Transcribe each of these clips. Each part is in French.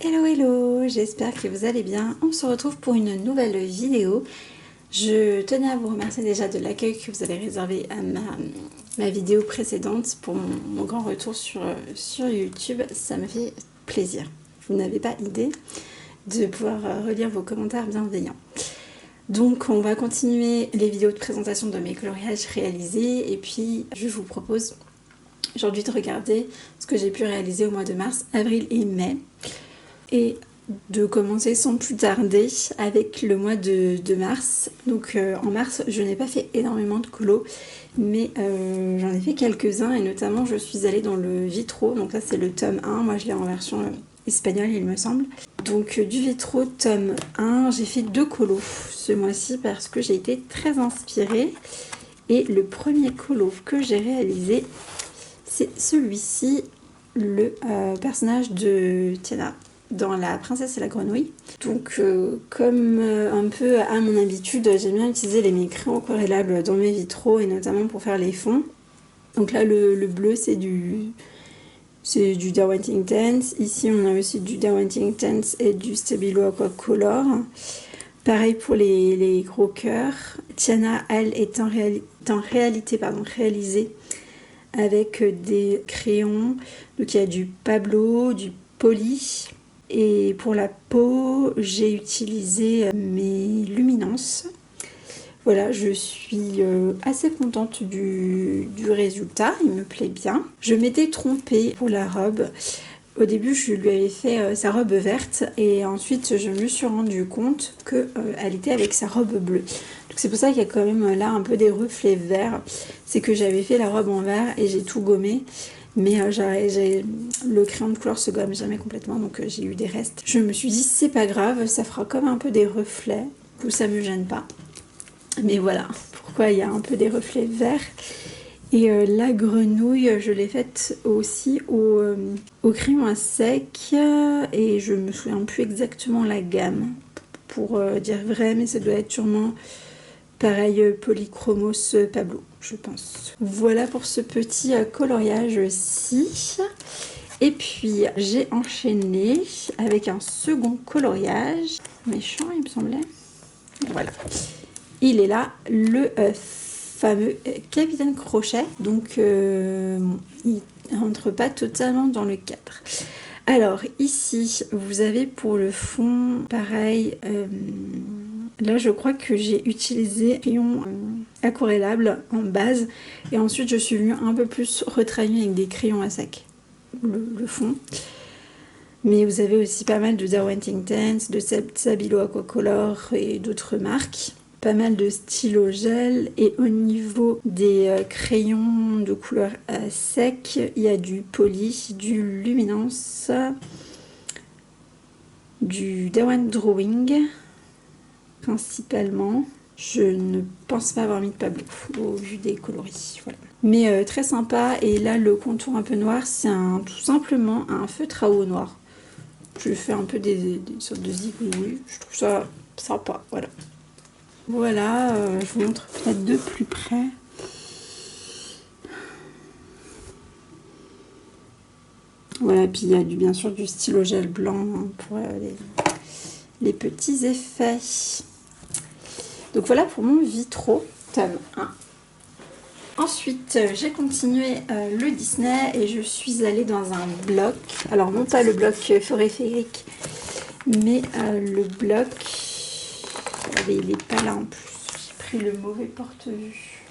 Hello hello, j'espère que vous allez bien. On se retrouve pour une nouvelle vidéo. Je tenais à vous remercier déjà de l'accueil que vous avez réservé à ma vidéo précédente pour mon grand retour sur YouTube. Ça me fait plaisir. Vous n'avez pas idée de pouvoir relire vos commentaires bienveillants. Donc on va continuer les vidéos de présentation de mes coloriages réalisés et puis je vous propose aujourd'hui de regarder ce que j'ai pu réaliser au mois de mars, avril et mai. Et de commencer sans plus tarder avec le mois de mars. Donc en mars, je n'ai pas fait énormément de colos, mais j'en ai fait quelques-uns et notamment je suis allée dans le Vitro. Donc là c'est le tome 1, moi je l'ai en version espagnole il me semble. Donc du Vitro tome 1, j'ai fait 2 colos ce mois-ci parce que j'ai été très inspirée. Et le premier colo que j'ai réalisé, c'est celui-ci, le personnage de Tiana dans La Princesse et la Grenouille. Donc comme un peu à mon habitude, j'aime bien utiliser les crayons aquarellables dans mes vitraux et notamment pour faire les fonds. Donc là le bleu c'est du Derwent Intense. Ici on a aussi du Derwent Intense et du Stabilo Aqua Color. Pareil pour les gros cœurs. Tiana, elle, est en réalité réalisée avec des crayons. Donc il y a du Pablo, du Poly. Et pour la peau, j'ai utilisé mes luminances. Voilà, je suis assez contente du résultat, il me plaît bien. Je m'étais trompée pour la robe. Au début, je lui avais fait sa robe verte et ensuite, je me suis rendu compte qu'elle était avec sa robe bleue. Donc c'est pour ça qu'il y a quand même là un peu des reflets verts. C'est que j'avais fait la robe en vert et j'ai tout gommé. Mais le crayon de couleur se gomme jamais complètement, donc j'ai eu des restes. Je me suis dit, c'est pas grave, ça fera comme un peu des reflets. Du coup, ça me gêne pas. Mais voilà, pourquoi il y a un peu des reflets verts. Et la grenouille, je l'ai faite aussi au crayon à sec. Et je me souviens plus exactement la gamme, pour dire vrai, mais ça doit être sûrement pareil Polychromos Pablo, je pense. Voilà pour ce petit coloriage-ci. Et puis j'ai enchaîné avec un second coloriage. Méchant, il me semblait. Voilà. Il est là, le fameux Capitaine Crochet. Donc il rentre pas totalement dans le cadre. Alors ici, vous avez pour le fond, pareil, là je crois que j'ai utilisé crayon aquarellable en base et ensuite je suis venue un peu plus retravailler avec des crayons à sec, le fond. Mais vous avez aussi pas mal de Derwent Intense, de Stabilo Aquacolor et d'autres marques. Pas mal de stylo gel et au niveau des crayons de couleur sec, il y a du Poly, du Luminance, du Derwent Drawing principalement. Je ne pense pas avoir mis de Pablo au vu des coloris. Voilà. Mais très sympa. Et là, le contour un peu noir, c'est tout simplement un feutre à eau noir. Je fais un peu des sortes de zigouilles. Je trouve ça sympa. Voilà. Voilà, je vous montre peut-être de plus près. Voilà, puis il y a bien sûr du stylo gel blanc pour les petits effets. Donc voilà pour mon Vitro, tome 1. Ensuite, j'ai continué le Disney et je suis allée dans un bloc. Alors non pas le bloc phoréphérique, mais le bloc... Il n'est pas là en plus. J'ai pris le mauvais porte-vue.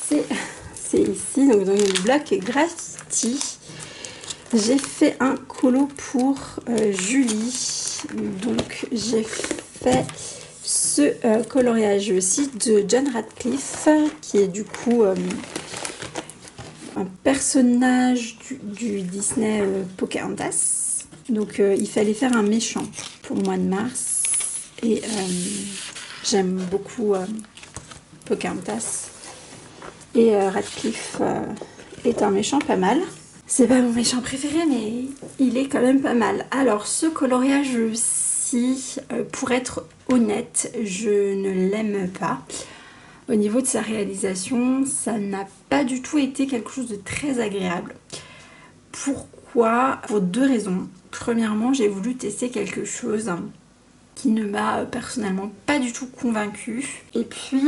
C'est ici, donc dans le bloc graffiti. J'ai fait un colo pour Julie. Donc j'ai fait ce coloriage aussi de John Radcliffe, qui est du coup un personnage du Disney Pocahontas. Donc il fallait faire un méchant pour le mois de mars. Et j'aime beaucoup Pocahontas. Et Radcliffe est un méchant pas mal. C'est pas mon méchant préféré, mais il est quand même pas mal. Alors, ce coloriage-ci, pour être honnête, je ne l'aime pas. Au niveau de sa réalisation, ça n'a pas du tout été quelque chose de très agréable. Pourquoi ? Pourquoi? Pour deux raisons. Premièrement, j'ai voulu tester quelque chose qui ne m'a personnellement pas du tout convaincue. Et puis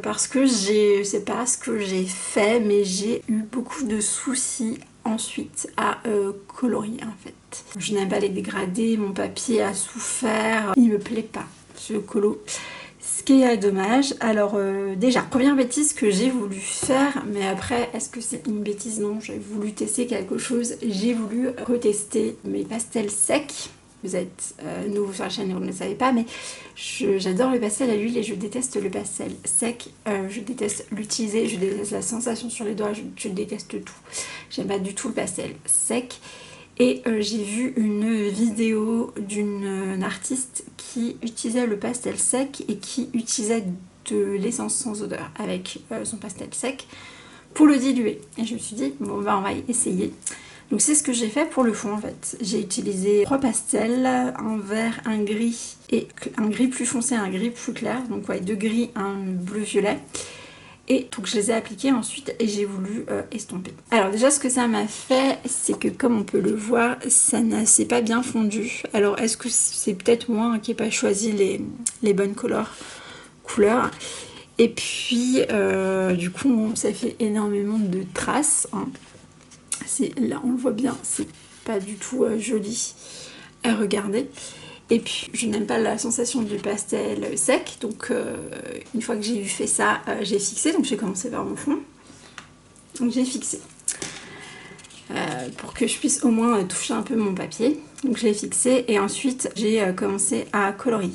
parce que je sais pas ce que j'ai fait, mais j'ai eu beaucoup de soucis ensuite à colorier en fait. Je n'aime pas les dégradés, mon papier a souffert, il me plaît pas ce colo. Ce qui est dommage. Alors déjà, première bêtise que j'ai voulu faire, mais après, est-ce que c'est une bêtise? Non, j'ai voulu tester quelque chose. J'ai voulu retester mes pastels secs. Vous êtes nouveau sur la chaîne et vous ne le savez pas, mais j'adore le pastel à l'huile et je déteste le pastel sec. Je déteste l'utiliser, je déteste la sensation sur les doigts, je déteste tout. J'aime pas du tout le pastel sec. Et j'ai vu une vidéo d'une artiste qui utilisait le pastel sec et qui utilisait de l'essence sans odeur avec son pastel sec pour le diluer. Et je me suis dit, bon bah on va essayer. Donc c'est ce que j'ai fait pour le fond en fait. J'ai utilisé 3 pastels, un vert, un gris et un gris plus foncé, un gris plus clair. Donc ouais, 2 gris, un bleu violet. Et donc je les ai appliqués ensuite et j'ai voulu estomper. Alors déjà ce que ça m'a fait, c'est que comme on peut le voir, ça ne s'est pas bien fondu. Alors est-ce que c'est peut-être moi qui n'ai pas choisi les bonnes couleurs. Et puis du coup ça fait énormément de traces. Hein. Là on le voit bien, c'est pas du tout joli à regarder. Et puis je n'aime pas la sensation du pastel sec, donc une fois que j'ai fait ça, j'ai fixé, donc j'ai commencé par mon fond. Donc j'ai fixé pour que je puisse au moins toucher un peu mon papier. Donc je l'ai fixé et ensuite j'ai commencé à colorier.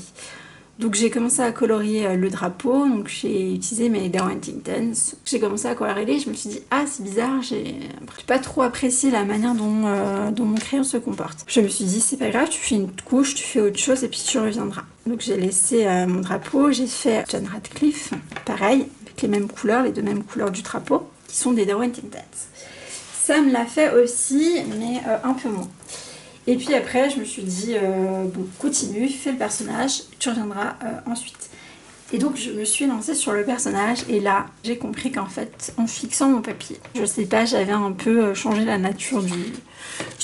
Donc j'ai commencé à colorier le drapeau, donc j'ai utilisé mes Derwent Inktense. J'ai commencé à colorier, je me suis dit ah c'est bizarre, j'ai pas trop apprécié la manière dont mon crayon se comporte. Je me suis dit c'est pas grave, tu fais une couche, tu fais autre chose et puis tu reviendras. Donc j'ai laissé mon drapeau, j'ai fait John Radcliffe, pareil, avec les mêmes couleurs, les deux mêmes couleurs du drapeau, qui sont des Derwent Inktense. Ça me l'a fait aussi, mais un peu moins. Et puis après, je me suis dit, bon, continue, fais le personnage, tu reviendras ensuite. Et donc, je me suis lancée sur le personnage et là, j'ai compris qu'en fait, en fixant mon papier, je sais pas, j'avais un peu changé la nature du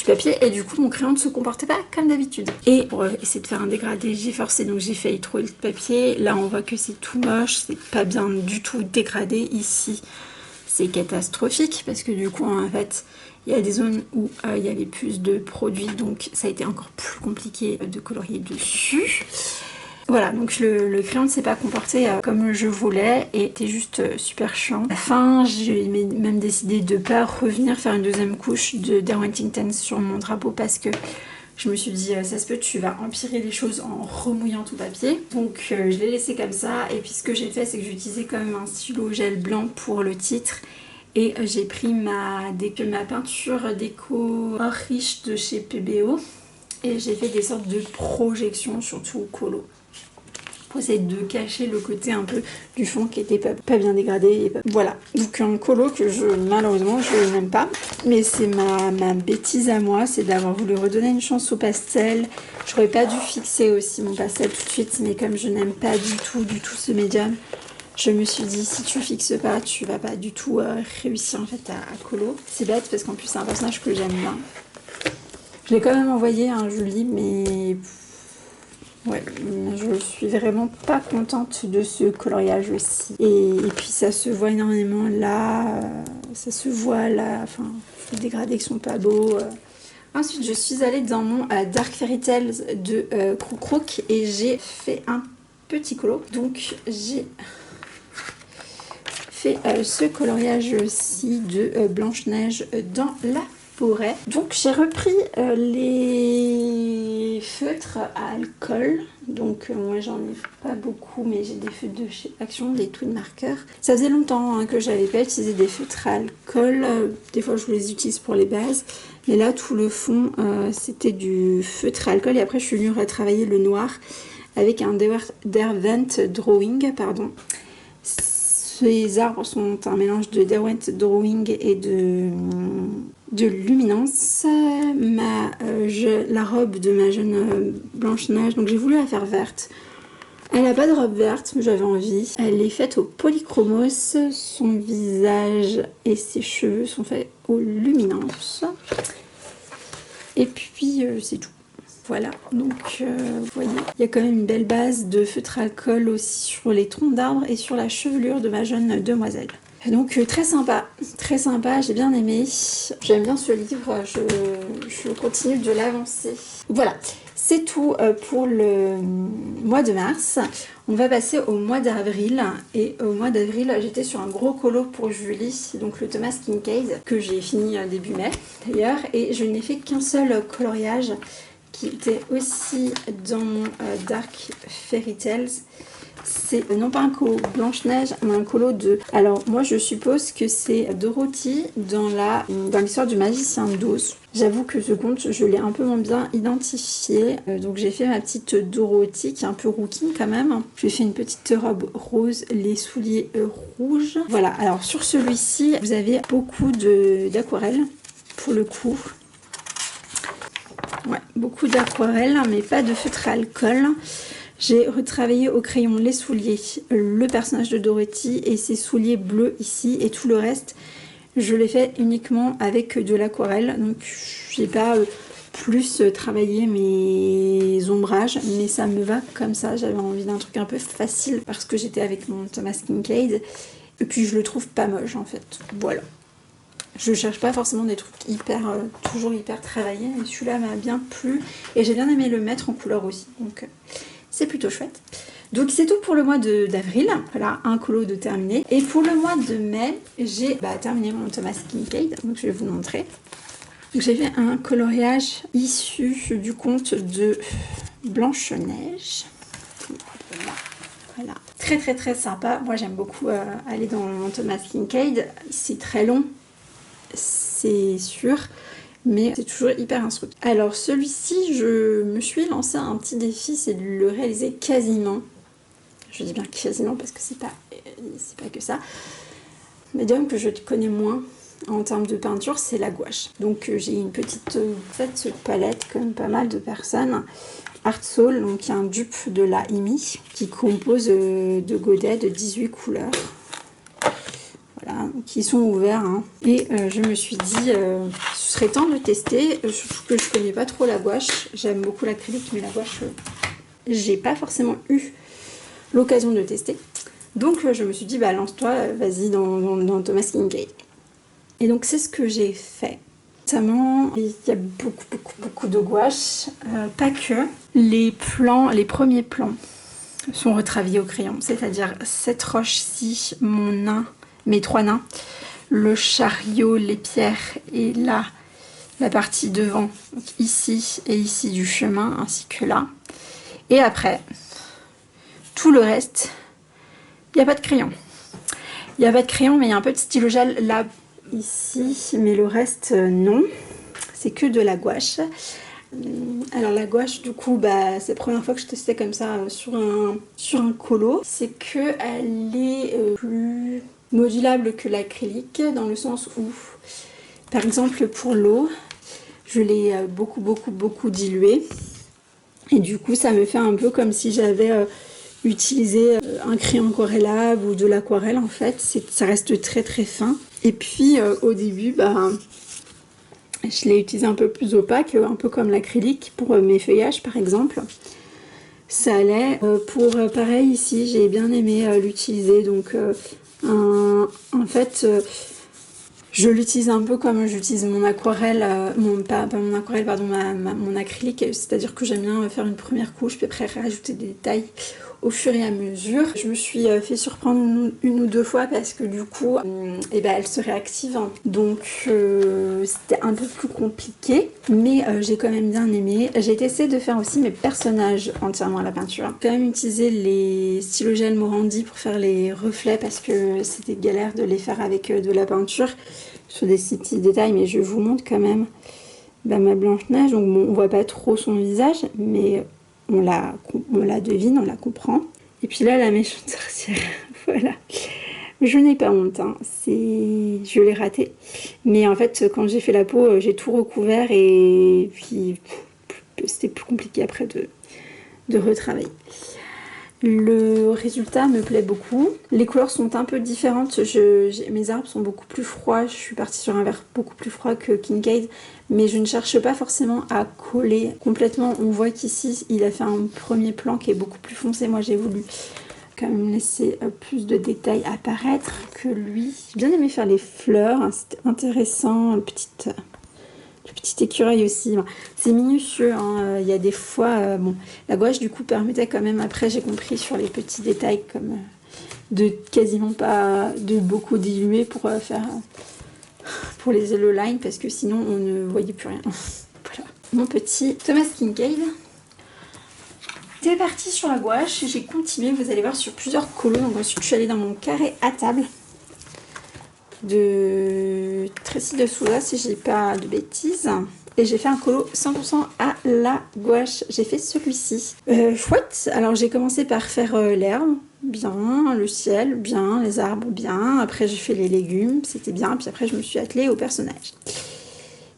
papier et du coup, mon crayon ne se comportait pas comme d'habitude. Et pour essayer de faire un dégradé, j'ai forcé, donc j'ai failli trouver le papier. Là, on voit que c'est tout moche, c'est pas bien du tout dégradé ici. C'est catastrophique parce que du coup, en fait, il y a des zones où il y avait plus de produits, donc ça a été encore plus compliqué de colorier dessus. Voilà, donc le crayon ne s'est pas comporté comme je voulais et était juste super chiant. À la fin, j'ai même décidé de ne pas revenir faire une deuxième couche de Derwent Inktense sur mon drapeau parce que je me suis dit, ça se peut, tu vas empirer les choses en remouillant ton papier. Donc je l'ai laissé comme ça et puis ce que j'ai fait, c'est que j'ai utilisé quand même un stylo gel blanc pour le titre. Et j'ai pris ma peinture déco or riche de chez PBO et j'ai fait des sortes de projections sur tout le colo pour essayer de cacher le côté un peu du fond qui était pas bien dégradé. Voilà, donc un colo que malheureusement je n'aime pas, mais c'est ma bêtise à moi, c'est d'avoir voulu redonner une chance au pastel. J'aurais pas dû fixer aussi mon pastel tout de suite, mais comme je n'aime pas du tout ce médium, je me suis dit, si tu fixes pas, tu vas pas du tout réussir en fait à colo. C'est bête parce qu'en plus c'est un personnage que j'aime bien. Je l'ai quand même envoyé à un Julie, mais ouais, je suis vraiment pas contente de ce coloriage aussi. Et puis ça se voit énormément là, ça se voit là, enfin, les dégradés qui sont pas beaux. Ensuite, je suis allée dans mon Dark Fairy Tales de Croc Croc et j'ai fait un petit colo. Donc j'ai fait ce coloriage aussi de Blanche-Neige dans la forêt. Donc j'ai repris les feutres à alcool. Donc moi j'en ai pas beaucoup, mais j'ai des feutres de chez Action, des Twin Markers. Ça faisait longtemps que j'avais pas utilisé des feutres à alcool. Des fois je les utilise pour les bases. Mais là tout le fond c'était du feutre à alcool. Et après je suis venue retravailler le noir avec un Derwent Drawing, pardon. Ces arbres sont un mélange de Derwent Drawing et de Luminance. La robe de ma jeune Blanche-Neige, donc j'ai voulu la faire verte. Elle n'a pas de robe verte, mais j'avais envie. Elle est faite au polychromos. Son visage et ses cheveux sont faits au Luminance. Et puis c'est tout. Voilà, donc vous voyez, il y a quand même une belle base de feutre alcool aussi sur les troncs d'arbres et sur la chevelure de ma jeune demoiselle. Donc très sympa, j'ai bien aimé. J'aime bien ce livre, je continue de l'avancer. Voilà, c'est tout pour le mois de mars. On va passer au mois d'avril. Et au mois d'avril, j'étais sur un gros colo pour Julie, donc le Thomas Kincaid, que j'ai fini début mai d'ailleurs. Et je n'ai fait qu'un seul coloriage qui était aussi dans mon Dark Fairy Tales. C'est non pas un colo Blanche-Neige, mais un colo de... Alors moi je suppose que c'est Dorothy dans l'histoire du magicien d'Oz. J'avoue que ce conte je l'ai un peu moins bien identifié. Donc j'ai fait ma petite Dorothy qui est un peu rouquine quand même. J'ai fait une petite robe rose, les souliers rouges. Voilà, alors sur celui-ci vous avez beaucoup d'aquarelles pour le coup. Ouais, beaucoup d'aquarelles mais pas de feutre à alcool. J'ai retravaillé au crayon les souliers, le personnage de Dorothy et ses souliers bleus ici, et tout le reste je l'ai fait uniquement avec de l'aquarelle. Donc j'ai pas plus travaillé mes ombrages, mais ça me va comme ça. J'avais envie d'un truc un peu facile parce que j'étais avec mon Thomas Kincaid et puis je le trouve pas moche en fait. Voilà. Je cherche pas forcément des trucs toujours hyper travaillés, mais celui-là m'a bien plu et j'ai bien aimé le mettre en couleur aussi. Donc c'est plutôt chouette. Donc c'est tout pour le mois d'avril. Voilà, un colo de terminé. Et pour le mois de mai, j'ai terminé mon Thomas Kincaid. Donc je vais vous montrer. J'ai fait un coloriage issu du conte de Blanche-Neige. Voilà. Très sympa. Moi j'aime beaucoup aller dans mon Thomas Kincaid. C'est très long, c'est sûr. Mais c'est toujours hyper instructif. Alors celui-ci, je me suis lancé un petit défi, c'est de le réaliser quasiment. Je dis bien quasiment parce que c'est pas que ça. Le médium que je connais moins en termes de peinture, c'est la gouache. Donc j'ai une petite cette palette, comme pas mal de personnes. Art Soul, donc il y a un dupe de la IMI qui compose de godets de 18 couleurs. Voilà, qui sont ouverts. Hein. Et je me suis dit, ce serait temps de tester, surtout que je connais pas trop la gouache. J'aime beaucoup l'acrylique, mais la gouache, j'ai pas forcément eu l'occasion de tester. Donc je me suis dit, lance-toi, vas-y dans Thomas Kincaid. Et donc c'est ce que j'ai fait. Notamment, il y a beaucoup de gouache, pas que. Les premiers plans sont retravaillés au crayon, c'est-à-dire cette roche-ci, mon nain, mes 3 nains, le chariot, les pierres et là, la partie devant, donc ici et ici du chemin, ainsi que là. Et après, tout le reste, il n'y a pas de crayon. Il n'y a pas de crayon, mais il y a un peu de stylo gel là, ici, mais le reste, non. C'est que de la gouache. Alors la gouache, du coup, c'est la première fois que je testais comme ça sur un colo. C'est qu'elle est plus modulable que l'acrylique, dans le sens où, par exemple, pour l'eau, je l'ai beaucoup diluée. Et du coup, ça me fait un peu comme si j'avais utilisé un crayon aquarellable ou de l'aquarelle, en fait. Ça reste très fin. Et puis, au début, je l'ai utilisé un peu plus opaque, un peu comme l'acrylique pour mes feuillages, par exemple. Ça allait. Pour pareil, ici, j'ai bien aimé l'utiliser. Donc, en fait, je l'utilise un peu comme j'utilise mon aquarelle, mon acrylique, c'est-à-dire que j'aime bien faire une première couche, puis après rajouter des détails au fur et à mesure. Je me suis fait surprendre une ou deux fois parce que du coup, elle se réactive. Donc c'était un peu plus compliqué, mais j'ai quand même bien aimé. J'ai essayé de faire aussi mes personnages entièrement à la peinture. J'ai quand même utilisé les stylos gel Morandi pour faire les reflets parce que c'était galère de les faire avec de la peinture sur des petits détails, mais je vous montre quand même ma Blanche-Neige. Donc bon, on voit pas trop son visage, mais on la devine, on la comprend. Et puis là, la méchante sorcière, voilà. Je n'ai pas honte, hein. Je l'ai raté. Mais en fait, quand j'ai fait la peau, j'ai tout recouvert et puis c'était plus compliqué après de retravailler. Le résultat me plaît beaucoup. Les couleurs sont un peu différentes. Mes arbres sont beaucoup plus froids. Je suis partie sur un vert beaucoup plus froid que Kincaid. Mais je ne cherche pas forcément à coller complètement. On voit qu'ici, il a fait un premier plan qui est beaucoup plus foncé. Moi, j'ai voulu quand même laisser plus de détails apparaître que lui. J'ai bien aimé faire les fleurs. Hein, c'était intéressant. Le petit écureuil aussi, c'est minutieux, hein. Il y a des fois, bon, la gouache du coup permettait quand même, après j'ai compris sur les petits détails comme de quasiment pas, de beaucoup diluer pour faire, pour les yellow line parce que sinon on ne voyait plus rien. Voilà, mon petit Thomas Kincaid. J'étais partie sur la gouache et j'ai continué, vous allez voir, sur plusieurs colos. Donc ensuite je suis allée dans mon carré à table de Tracy de Souza, si je dis pas de bêtises, et j'ai fait un colo 100% à la gouache. J'ai fait celui-ci chouette. Alors j'ai commencé par faire l'herbe bien, le ciel bien, les arbres bien, après j'ai fait les légumes, c'était bien, puis après je me suis attelée au personnage.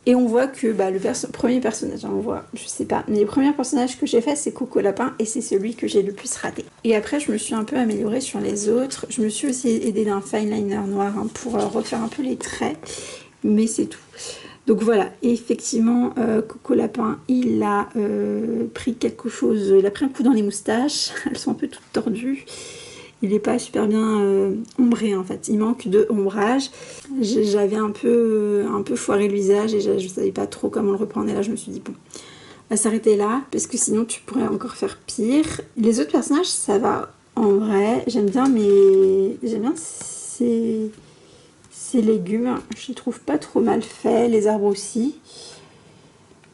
Et on voit que le premier personnage, on voit, je sais pas, mais le premier personnage que j'ai fait c'est Coco Lapin et c'est celui que j'ai le plus raté. Et après je me suis un peu améliorée sur les autres. Je me suis aussi aidée d'un fine liner noir pour refaire un peu les traits, mais c'est tout. Donc voilà, et effectivement Coco Lapin il a pris quelque chose, il a pris un coup dans les moustaches, elles sont un peu toutes tordues. Il n'est pas super bien ombré en fait, il manque de ombrage. J'avais un peu foiré le visage et je ne savais pas trop comment le reprendre. Et là je me suis dit bon, on va s'arrêter là parce que sinon tu pourrais encore faire pire. Les autres personnages ça va en vrai, j'aime bien ces légumes, je les trouve pas trop mal faits, les arbres aussi.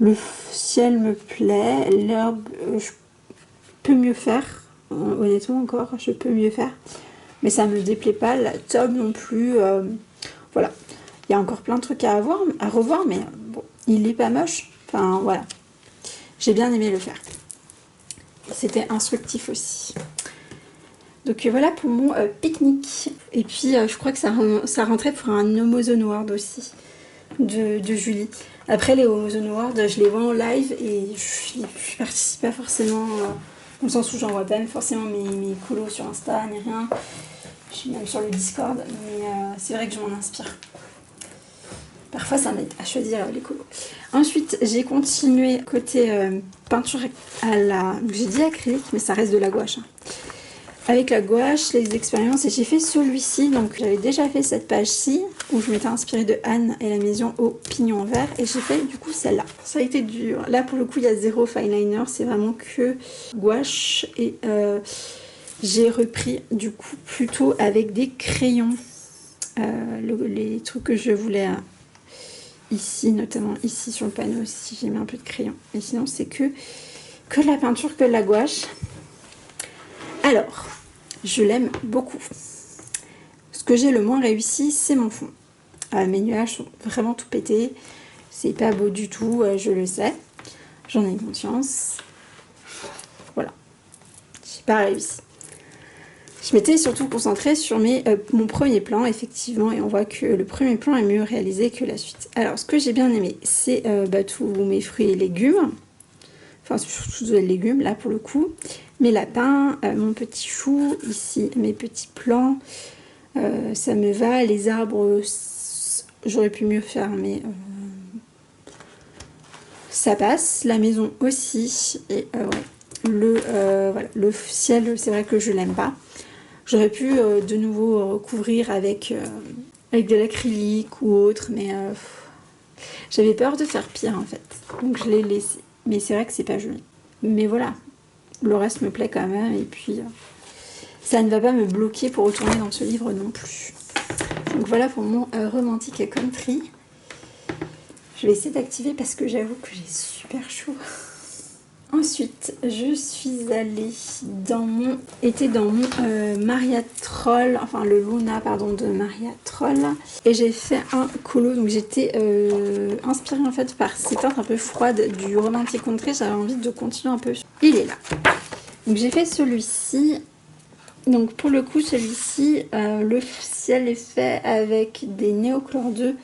Le ciel me plaît, l'herbe je peux mieux faire. Honnêtement encore je peux mieux faire, mais ça me déplaît pas. La tome non plus, voilà, il y a encore plein de trucs à revoir, mais bon, il est pas moche, enfin voilà, j'ai bien aimé le faire, c'était instructif aussi. Donc voilà pour mon pique-nique. Et puis je crois que ça rentrait pour un Homozone World aussi de Julie. Après les Homozone World je les vois en live et je participe pas forcément dans le sens où j'envoie pas forcément mes colos sur Insta ni rien. Je suis même sur le Discord, mais c'est vrai que je m'en inspire. Parfois ça m'aide à choisir les colos. Ensuite j'ai continué côté peinture à la... J'ai dit acrylique mais ça reste de la gouache. Hein. Avec la gouache, les expériences, et j'ai fait celui-ci, donc j'avais déjà fait cette page-ci, où je m'étais inspirée de Anne et la maison au pignon vert, et j'ai fait du coup celle-là. Ça a été dur. Là pour le coup il y a zéro fine liner, c'est vraiment que gouache, et j'ai repris du coup plutôt avec des crayons, les trucs que je voulais ici, notamment ici sur le panneau aussi, j'ai mis un peu de crayon, et sinon c'est que de la peinture, que de la gouache. Alors, je l'aime beaucoup. Ce que j'ai le moins réussi, c'est mon fond. Mes nuages sont vraiment tout pétés. C'est pas beau du tout, je le sais. J'en ai conscience. Voilà. J'ai pas réussi. Je m'étais surtout concentrée sur mon premier plan, effectivement, et on voit que le premier plan est mieux réalisé que la suite. Alors, ce que j'ai bien aimé, c'est tous mes fruits et légumes. Enfin, surtout des légumes, là, pour le coup. Mes lapins, mon petit chou, ici, mes petits plants, ça me va. Les arbres, j'aurais pu mieux faire, mais ça passe. La maison aussi, et ouais. Voilà. Le ciel, c'est vrai que je l'aime pas. J'aurais pu de nouveau recouvrir avec de l'acrylique ou autre, mais j'avais peur de faire pire, en fait. Donc, je l'ai laissé. Mais c'est vrai que c'est pas joli. Mais voilà. Le reste me plaît quand même, et puis ça ne va pas me bloquer pour retourner dans ce livre non plus. Donc voilà pour mon romantique country. Je vais essayer d'activer parce que j'avoue que j'ai super chaud. Ensuite, je suis allée dans mon Maria Troll, enfin le Luna pardon de Maria Troll, et j'ai fait un colo. Donc j'étais inspirée en fait par ces teintes un peu froides du romantique country. J'avais envie de continuer un peu. Il est là. Donc j'ai fait celui-ci. Donc pour le coup celui-ci, le ciel est fait avec des Néochlore 2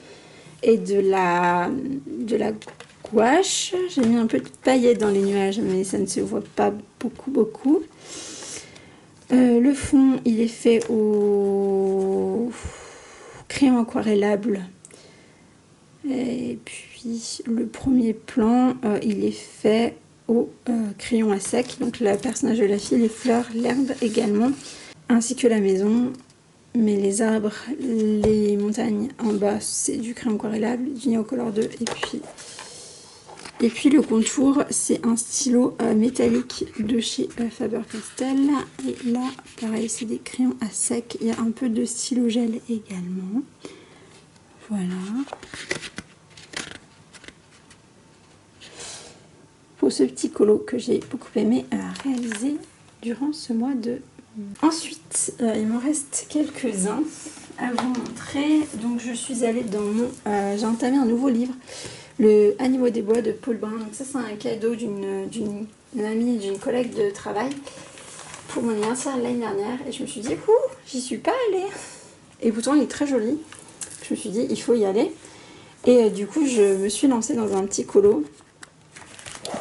et de la gouache. J'ai mis un peu de paillettes dans les nuages, mais ça ne se voit pas beaucoup. Le fond, il est fait au crayon aquarellable. Et puis le premier plan, il est fait au crayon à sec. Donc le personnage de la fille, les fleurs, l'herbe également, ainsi que la maison. Mais les arbres, les montagnes en bas, c'est du crayon aquarellable, du Neocolor 2. Et puis le contour, c'est un stylo métallique de chez Faber-Castell. Et là, pareil, c'est des crayons à sec. Il y a un peu de stylo gel également. Voilà. Pour ce petit colo que j'ai beaucoup aimé réaliser durant ce mois de... Ensuite, il m'en reste quelques-uns à vous montrer. Donc je suis allée dans mon... j'ai entamé un nouveau livre, le Animaux des bois de Paul Brun. Donc ça c'est un cadeau d'une amie, d'une collègue de travail pour mon anniversaire l'année dernière. Et je me suis dit, j'y suis pas allée. Et pourtant il est très joli. Je me suis dit, il faut y aller. Et du coup je me suis lancée dans un petit colo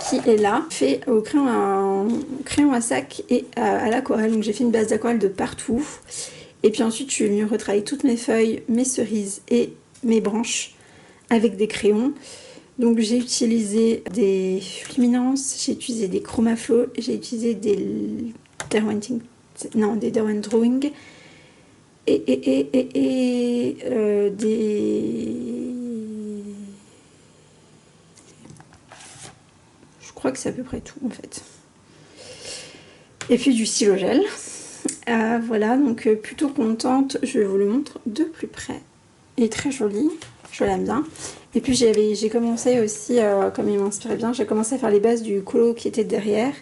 qui est là, fait au crayon à sac et à l'aquarelle. Donc j'ai fait une base d'aquarelle de partout. Et puis ensuite je suis venue retravailler toutes mes feuilles, mes cerises et mes branches avec des crayons. Donc j'ai utilisé des luminances, j'ai utilisé des chromaflow, j'ai utilisé des Derwent Drawing et des... Je crois que c'est à peu près tout en fait. Et puis du stylo gel. Voilà, donc plutôt contente. Je vous le montre de plus près. Il est très joli, je l'aime bien. Et puis j'ai commencé aussi, comme il m'inspirait bien, j'ai commencé à faire les bases du colo qui était derrière.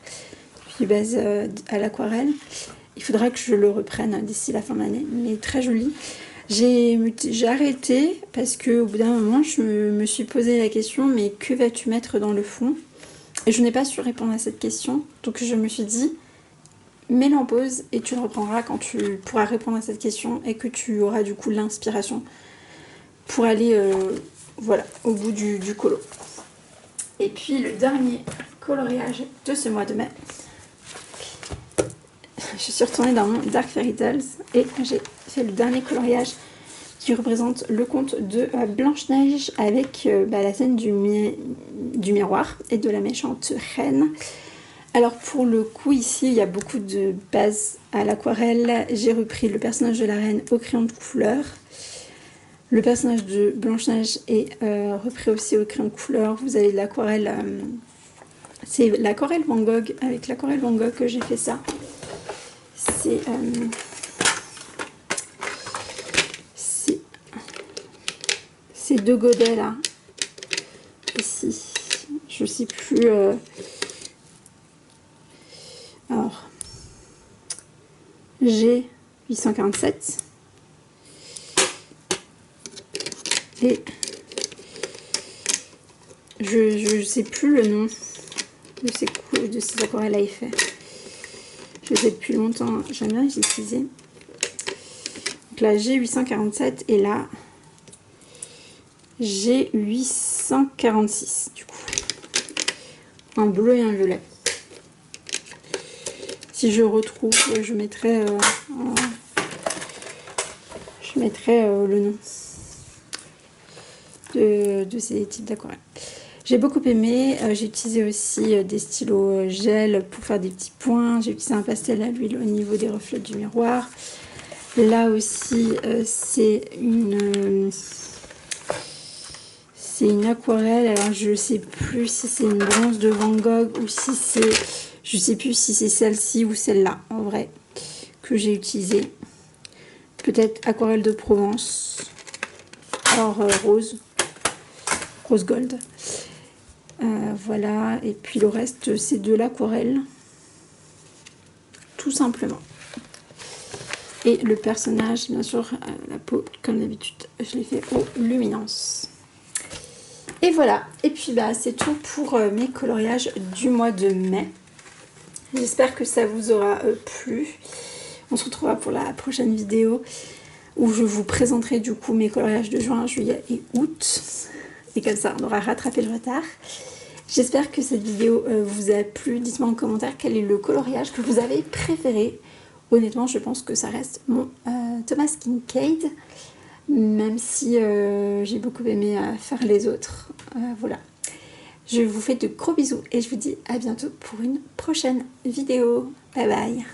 Puis base à l'aquarelle. Il faudra que je le reprenne d'ici la fin de l'année, mais très joli. J'ai arrêté parce qu'au bout d'un moment, je me suis posé la question, mais que vas-tu mettre dans le fond? Et je n'ai pas su répondre à cette question, donc je me suis dit, mets-le en pause et tu le reprendras quand tu pourras répondre à cette question et que tu auras du coup l'inspiration pour aller voilà, au bout du colo. Et puis le dernier coloriage de ce mois de mai, je suis retournée dans mon Dark Fairy Tales et j'ai fait le dernier coloriage qui représente le conte de Blanche-Neige avec la scène du miroir et de la méchante reine. Alors pour le coup ici il y a beaucoup de bases à l'aquarelle. J'ai repris le personnage de la reine au crayon de couleur. Le personnage de Blanche-Neige est repris aussi au crayon de couleur. Vous avez de l'aquarelle, c'est l'aquarelle Van Gogh, avec l'aquarelle Van Gogh que j'ai fait ça. C'est deux godets là, ici, je sais plus, alors, G 847 et je sais plus le nom de ces aquarelles à effet. Je les ai depuis longtemps, j'aime bien les utiliser. Donc là G847 et là G846 du coup. Un bleu et un violet. Si je retrouve, je mettrai le nom de ces types d'aquarelles. J'ai beaucoup aimé, j'ai utilisé aussi des stylos gel pour faire des petits points, j'ai utilisé un pastel à l'huile au niveau des reflets du miroir. Là aussi c'est une aquarelle, alors je sais plus si c'est une bronze de Van Gogh ou si c'est, je sais plus si c'est celle-ci ou celle-là en vrai que j'ai utilisé. Peut-être aquarelle de Provence, or rose gold. Voilà, et puis le reste c'est de l'aquarelle tout simplement. Et le personnage, bien sûr, la peau comme d'habitude je l'ai fait aux luminances. Et voilà, et puis c'est tout pour mes coloriages du mois de mai. J'espère que ça vous aura plu. On se retrouvera pour la prochaine vidéo où je vous présenterai du coup mes coloriages de juin, juillet et août. Et comme ça on aura rattrapé le retard. J'espère que cette vidéo vous a plu. Dites-moi en commentaire quel est le coloriage que vous avez préféré honnêtement, je pense que ça reste mon Thomas Kinkade, même si j'ai beaucoup aimé faire les autres. Voilà. Je vous fais de gros bisous et je vous dis à bientôt pour une prochaine vidéo. Bye bye.